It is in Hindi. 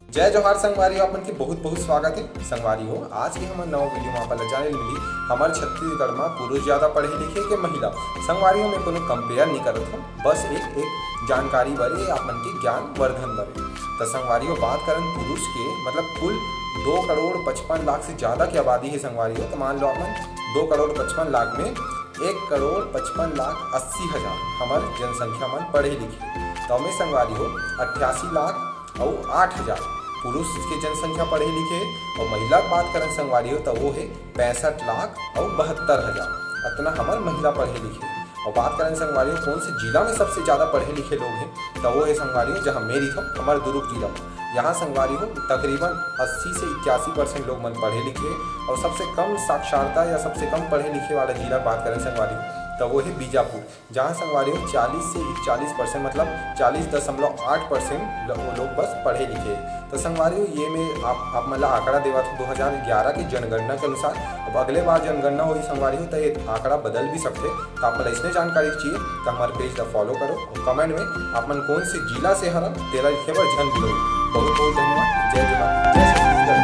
जय जोहार संगवारी अपन के बहुत बहुत स्वागत है संगवारी हो। आज के हमारे नवा वीडियो में आप जाने मिली हमारे छत्तीसगढ़ में पुरुष ज़्यादा पढ़े लिखे के महिला संगवारियों में कोनो कंपेयर नहीं करत हो, बस एक जानकारी बरे अपन के ज्ञान वर्धन बरे। तो संगवारियों बात करें पुरुष के मतलब कुल 2,55,00,000 से ज़्यादा की आबादी है संगवारियों। तो मान लो अपन 2,55,00,000 में 1,55,80,000 हमारे जनसंख्या मन पढ़े लिखे। तो हमें संगवारी हो 88 लाख और 8,000 पुरुष की जनसंख्या पढ़े लिखे और महिला की बात करें संगवारी हो तो वो है 65 लाख और 72,000 इतना हमारे महिला पढ़े लिखे। और बात करें संगवारी हो कौन से जिला में सबसे ज़्यादा पढ़े लिखे लोग हैं तो वो है संगवारी हो जहाँ मेरी हो हमारे दुर्ग जिला। यहाँ संगवारी हो तकरीबन 80 से 81% लोग मन पढ़े लिखे और सबसे कम साक्षरता या सबसे कम पढ़े लिखे वाला जिला बात करें संगवारी तो वो है बीजापुर, जहाँ संगवारी हो 40 से 41% मतलब 40.8% लोग बस पढ़े लिखे। तो संगवारी हो ये में आप मतलब आंकड़ा देवा था 2011 की जनगणना के अनुसार। अब अगले बार जनगणना हुई संगवारी हो तो ये आंकड़ा बदल भी सकते। तो आप इसमें जानकारी चाहिए तो हमारे पेज का फॉलो करो और कमेंट में आप मन कौन से जिला से हरा तेरा लिखे पर जन दिलो। बहुत बहुत धन्यवाद। जय जोहार, जय छत्तीसगढ़।